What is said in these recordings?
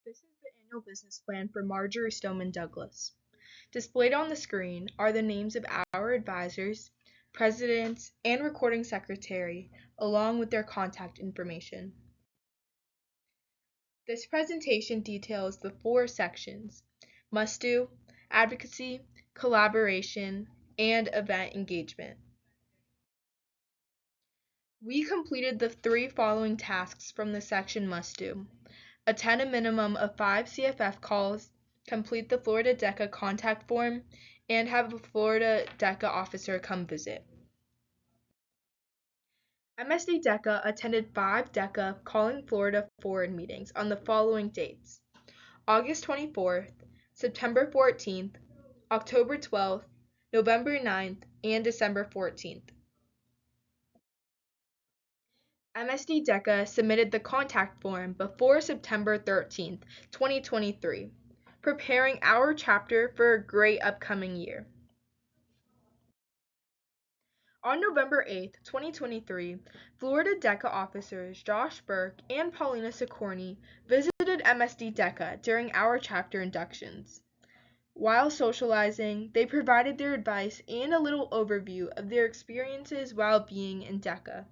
This is the annual business plan for Marjorie Stoneman Douglas. Displayed on the screen are the names of our advisors, presidents, and recording secretary, along with their contact information. This presentation details the four sections: must do, advocacy, collaboration, and event engagement. We completed the three following tasks from the section must do: attend a minimum of 5 CFF calls, complete the Florida Deca contact form, and have a Florida Deca officer come visit. Msd Deca attended 5 Deca Calling Florida Forward meetings on the following dates: August 24th, September 14th, October 12th, November 9th, and December 14th. Msd Deca submitted the contact form before September 13th, 2023, preparing our chapter for a great upcoming year. On November 8th, 2023, Florida Deca officers Josh Burke and Paulina Sicorni visited Msd Deca during our chapter inductions. While socializing, they provided their advice and a little overview of their experiences while being in Deca.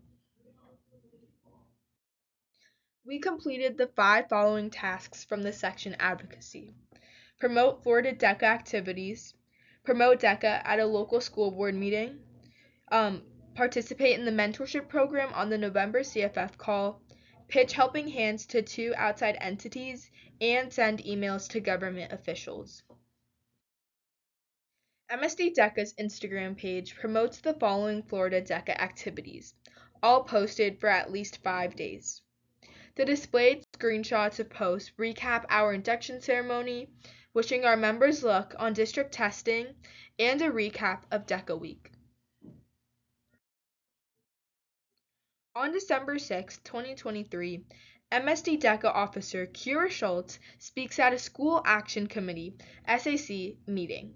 We completed the 5 following tasks from the section advocacy: promote Florida Deca activities, promote Deca at a local school board meeting, participate in the mentorship program on the November CFF call, pitch helping hands to 2 outside entities, and send emails to government officials. Msd Deca's Instagram page promotes the following Florida Deca activities, all posted for at least 5 days. The displayed screenshots of posts recap our induction ceremony, wishing our members luck on district testing, and a recap of Deca Week. On December 6, 2023, Msd Deca officer Kira Schultz speaks at a School Action Committee (SAC) meeting.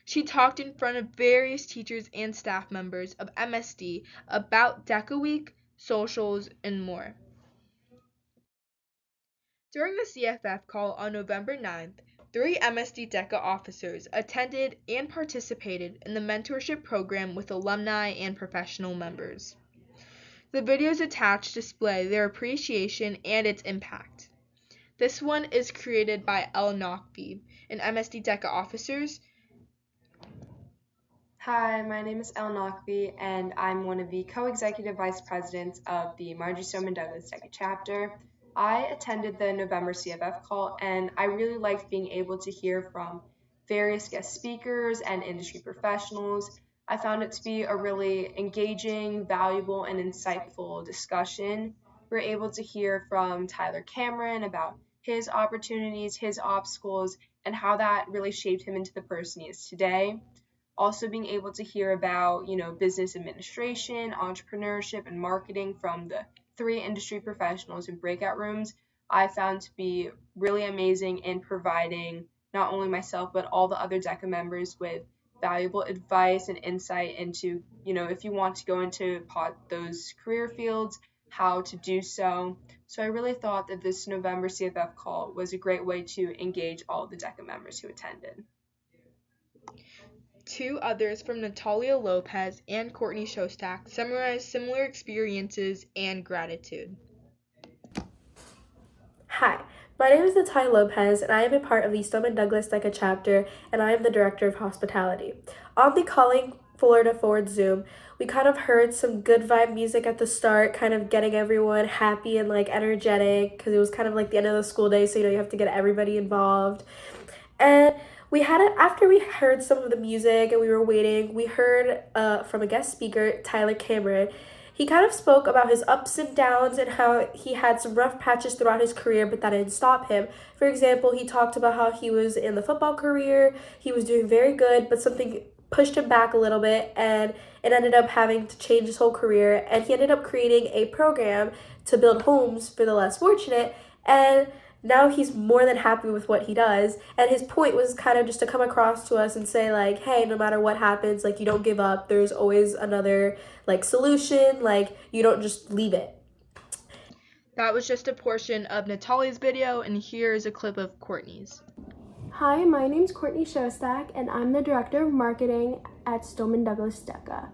She talked in front of various teachers and staff members of MSD about Deca Week, socials, and more. During the CFF call on November 9th, 3 Msd Deca officers attended and participated in the mentorship program with alumni and professional members. The videos attached display their appreciation and its impact. This one is created by El Nakbi, an Msd Deca officers. Hi, my name is El Nakbi, and I'm one of the co-executive vice presidents of the Marjorie Stoneman Douglas Deca chapter. I attended the November CFF call, and I really liked being able to hear from various guest speakers and industry professionals. I found it to be a really engaging, valuable, and insightful discussion. We were able to hear from Tyler Cameron about his opportunities, his obstacles, and how that really shaped him into the person he is today. Also being able to hear about, business administration, entrepreneurship, and marketing from the 3 industry professionals in breakout rooms, I found to be really amazing in providing not only myself but all the other DECA members with valuable advice and insight into, if you want to go into those career fields, how to do so. So I really thought that this November CFF call was a great way to engage all the DECA members who attended. 2 others from Natalia Lopez and Courtney Shostak summarize similar experiences and gratitude. Hi, my name is Natalia Lopez, and I am a part of the Stoneman Douglas Deca chapter, and I am the Director of Hospitality. On the Calling Florida Forward Zoom, we kind of heard some good vibe music at the start, kind of getting everyone happy and energetic, because it was kind of like the end of the school day, so you have to get everybody involved. And we had it after we heard some of the music and we were waiting. We heard from a guest speaker, Tyler Cameron. He kind of spoke about his ups and downs and how he had some rough patches throughout his career, but that didn't stop him. For example, he talked about how he was in the football career, he was doing very good, but something pushed him back a little bit, and it ended up having to change his whole career. And he ended up creating a program to build homes for the less fortunate, and now he's more than happy with what he does. And his point was kind of just to come across to us and say hey, no matter what happens, you don't give up, there's always another solution, you don't just leave it. That was just a portion of Natalia's video, and here is a clip of Courtney's. Hi, my name's Courtney Shostak, and I'm the Director of Marketing at Stoneman Deca.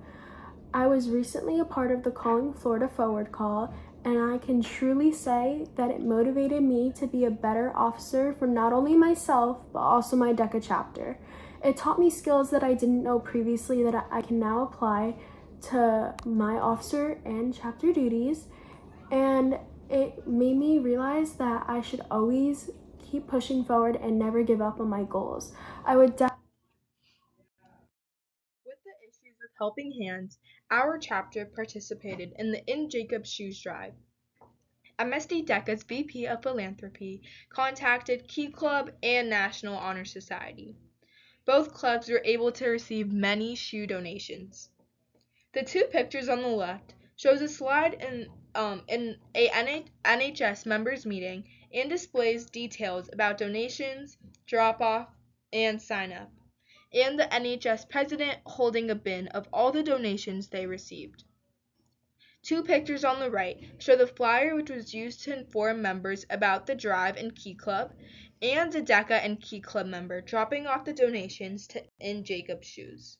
I was recently a part of the Calling Florida Forward call, and I can truly say that it motivated me to be a better officer for not only myself, but also my DECA chapter. It taught me skills that I didn't know previously that I can now apply to my officer and chapter duties, and it made me realize that I should always keep pushing forward and never give up on my goals. With the issues with helping hands, our chapter participated in the In Jacob's Shoes drive. Msd Deca's VP of Philanthropy contacted Key Club and National Honor Society. Both clubs were able to receive many shoe donations. The two pictures on the left shows a slide in a NHS members meeting and displays details about donations, drop-off, and sign-up, and the NHS president holding a bin of all the donations they received. Two pictures on the right show the flyer which was used to inform members about the drive and Key Club, and a DECA and Key Club member dropping off the donations to In Jacob's Shoes.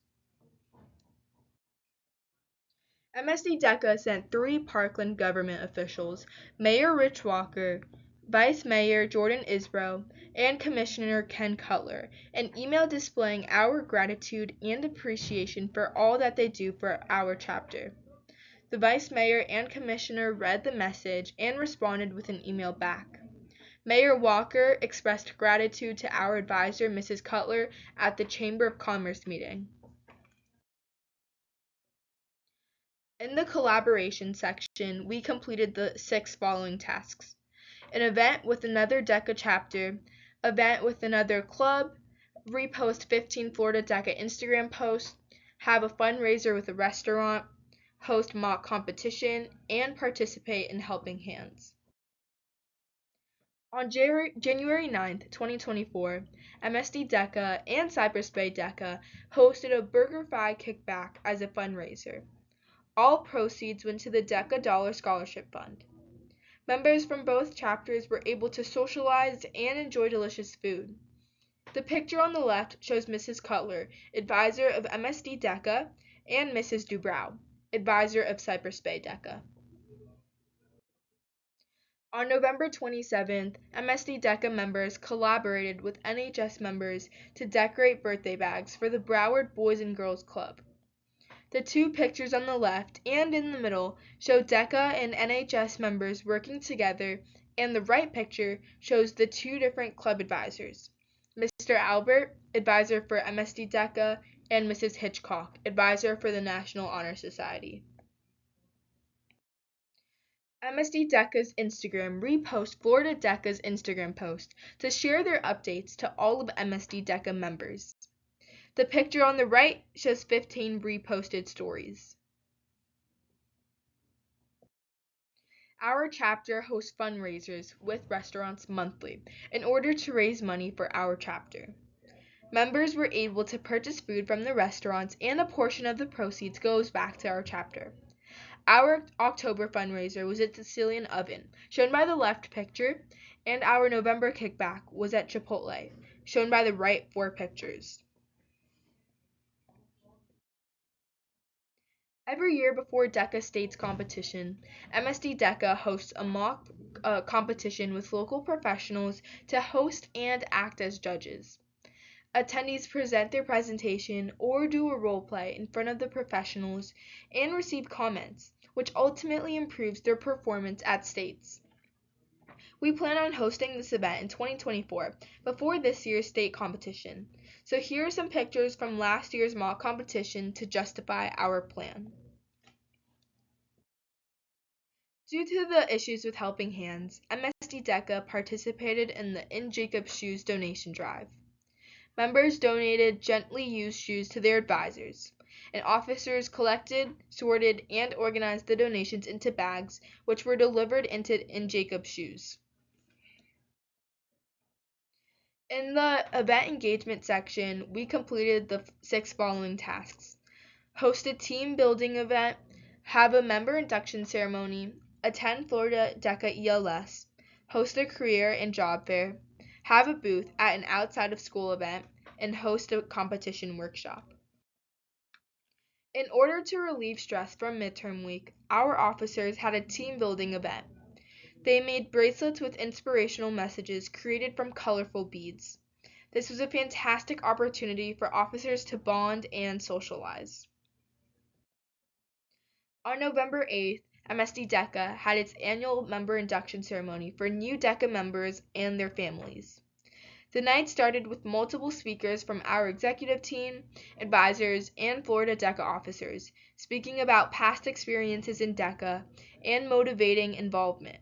Msd Deca sent 3 Parkland government officials, Mayor Rich Walker, Vice Mayor Jordan Isbro, and Commissioner Ken Cutler, an email displaying our gratitude and appreciation for all that they do for our chapter. The Vice Mayor and Commissioner read the message and responded with an email back. Mayor Walker expressed gratitude to our advisor, Mrs. Cutler, at the Chamber of Commerce meeting. In the collaboration section, we completed the 6 following tasks: an event with another DECA chapter, event with another club, repost 15 Florida DECA Instagram posts, have a fundraiser with a restaurant, host mock competition, and participate in Helping Hands. On January 9th, 2024, Msd Deca and Cypress Bay Deca hosted a BurgerFi kickback as a fundraiser. All proceeds went to the DECA Dollar Scholarship Fund. Members from both chapters were able to socialize and enjoy delicious food. The picture on the left shows Mrs. Cutler, advisor of Msd Deca, and Mrs. Dubrow, advisor of Cypress Bay Deca. On November 27th, Msd Deca members collaborated with NHS members to decorate birthday bags for the Broward Boys and Girls Club. The two pictures on the left and in the middle show DECA and NHS members working together, and the right picture shows the 2 different club advisors, Mr. Albert, advisor for Msd Deca, and Mrs. Hitchcock, advisor for the National Honor Society. Msd Deca's Instagram repost Florida Deca's Instagram post to share their updates to all of Msd Deca members. The picture on the right shows 15 reposted stories. Our chapter hosts fundraisers with restaurants monthly in order to raise money for our chapter. Members were able to purchase food from the restaurants, and a portion of the proceeds goes back to our chapter. Our October fundraiser was at the Sicilian Oven, shown by the left picture, and our November kickback was at Chipotle, shown by the right 4 pictures. Every year before DECA States competition, Msd Deca hosts a mock competition with local professionals to host and act as judges. Attendees present their presentation or do a role play in front of the professionals and receive comments, which ultimately improves their performance at states. We plan on hosting this event in 2024 before this year's state competition, so here are some pictures from last year's mock competition to justify our plan. Due to the issues with Helping Hands, Msd Deca participated in the In Jacob's Shoes donation drive. Members donated gently used shoes to their advisors, and officers collected, sorted, and organized the donations into bags, which were delivered into In Jacob's Shoes. In the event engagement section, we completed the 6 following tasks: host a team building event, have a member induction ceremony, attend Florida Deca ELS, host a career and job fair, have a booth at an outside of school event, and host a competition workshop. In order to relieve stress from midterm week, our officers had a team building event. They made bracelets with inspirational messages created from colorful beads. This was a fantastic opportunity for officers to bond and socialize. On November 8th, Msd Deca had its annual member induction ceremony for new Deca members and their families. The night started with multiple speakers from our executive team, advisors, and Florida Deca officers speaking about past experiences in Deca and motivating involvement.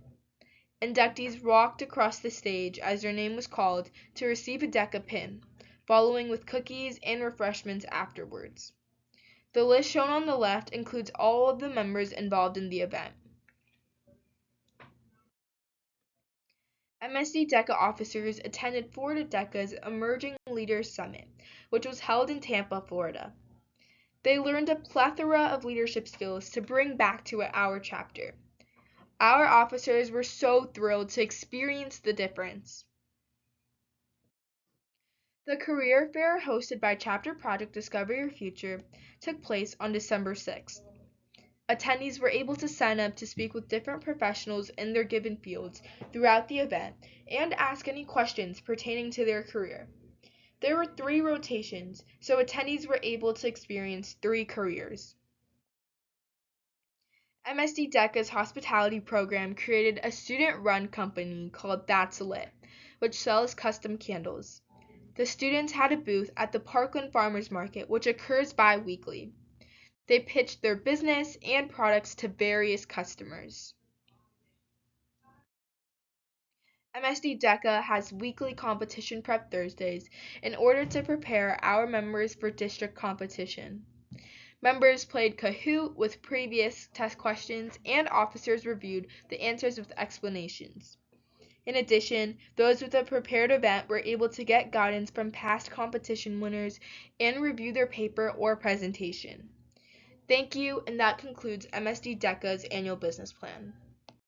Inductees walked across the stage as their name was called to receive a Deca pin, following with cookies and refreshments afterwards. The list shown on the left includes all of the members involved in the event. Msd Deca officers attended Florida Deca's Emerging Leaders Summit, which was held in Tampa, Florida. They learned a plethora of leadership skills to bring back to our chapter. Our officers were so thrilled to experience the difference. The career fair hosted by Chapter Project Discover Your Future took place on December 6th. Attendees were able to sign up to speak with different professionals in their given fields throughout the event and ask any questions pertaining to their career. There were 3 rotations, so attendees were able to experience 3 careers. Msd Deca's hospitality program created a student-run company called That's Lit, which sells custom candles. The students had a booth at the Parkland Farmers Market, which occurs bi-weekly. They pitched their business and products to various customers. Msd Deca has weekly competition prep Thursdays in order to prepare our members for district competition. Members played Kahoot with previous test questions, and officers reviewed the answers with explanations. In addition, those with a prepared event were able to get guidance from past competition winners and review their paper or presentation. Thank you, and that concludes Msd Deca's annual business plan.